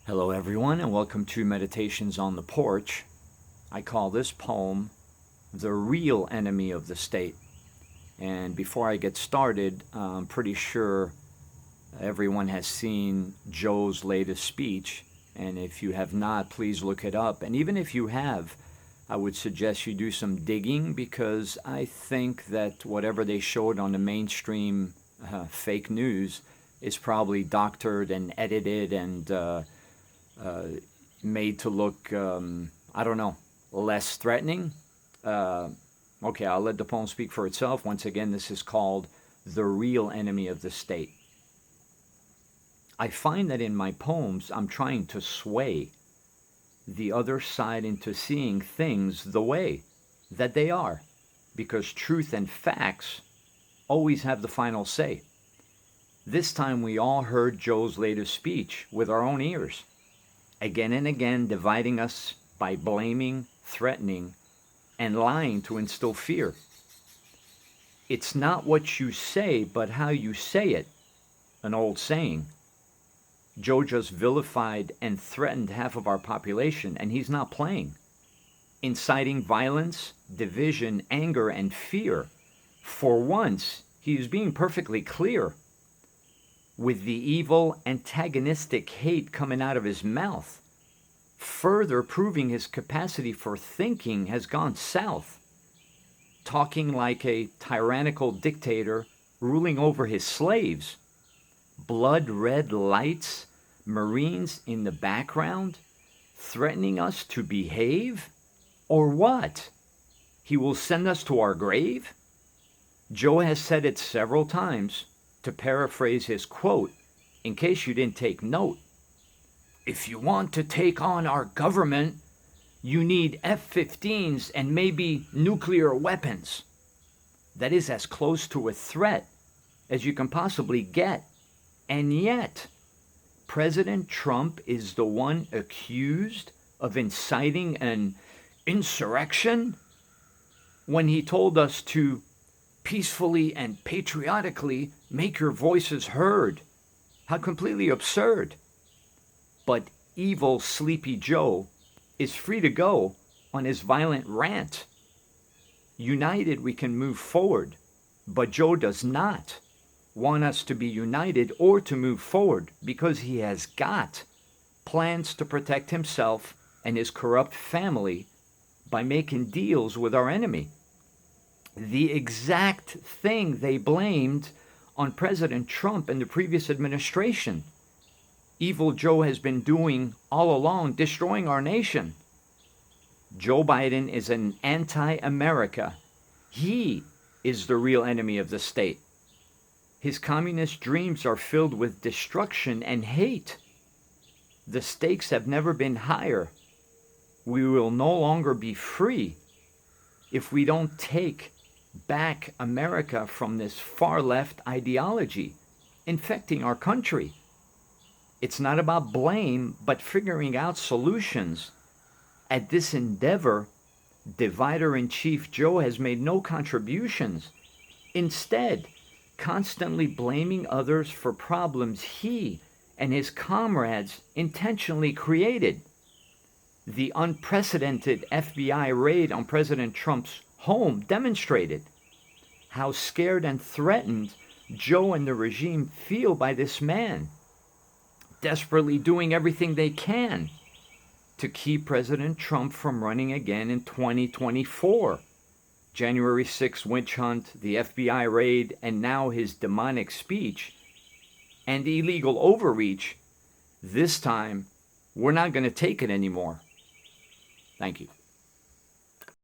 Hello everyone, and welcome to Meditations on the Porch. I call this poem The Real Enemy of the State. And before I get started, I'm pretty sure everyone has seen Joe's latest speech. And if you have not, please look it up. And even if you have, I would suggest you do some digging, because I think that whatever they showed on the mainstream fake news is probably doctored and edited and made to look, I don't know, less threatening. Okay, I'll let the poem speak for itself. Once again, this is called The Real Enemy of the State. I find that in my poems, I'm trying to sway the other side into seeing things the way that they are, because truth and facts always have the final say. This time we all heard Joe's latest speech with our own ears, again and again dividing us by blaming, threatening, and lying to instill fear. It's not what you say, but how you say it, an old saying. Joe just vilified and threatened half of our population, and he's not playing. Inciting violence, division, anger, and fear. For once, he is being perfectly clear, with the evil, antagonistic hate coming out of his mouth, further proving his capacity for thinking has gone south. Talking like a tyrannical dictator ruling over his slaves. Blood-red lights, Marines in the background, threatening us to behave? Or what? He will send us to our grave? Joe has said it several times. To paraphrase his quote, in case you didn't take note, if you want to take on our government, you need F-15s and maybe nuclear weapons. That is as close to a threat as you can possibly get. And yet, President Trump is the one accused of inciting an insurrection when he told us to peacefully and patriotically make your voices heard. How completely absurd. But evil Sleepy Joe is free to go on his violent rant. United we can move forward, but Joe does not want us to be united or to move forward, because he has got plans to protect himself and his corrupt family by making deals with our enemy. The exact thing they blamed on President Trump and the previous administration. Evil Joe has been doing all along, destroying our nation. Joe Biden is an anti-America. He is the real enemy of the state. His communist dreams are filled with destruction and hate. The stakes have never been higher. We will no longer be free if we don't take back America from this far-left ideology infecting our country. It's not about blame, but figuring out solutions. At this endeavor, Divider-in-Chief Joe has made no contributions. Instead, constantly blaming others for problems he and his comrades intentionally created. The unprecedented FBI raid on President Trump's home demonstrated how scared and threatened Joe and the regime feel by this man, desperately doing everything they can to keep President Trump from running again in 2024. January 6th witch hunt, the FBI raid, and now his demonic speech and illegal overreach. This time, we're not going to take it anymore. Thank you.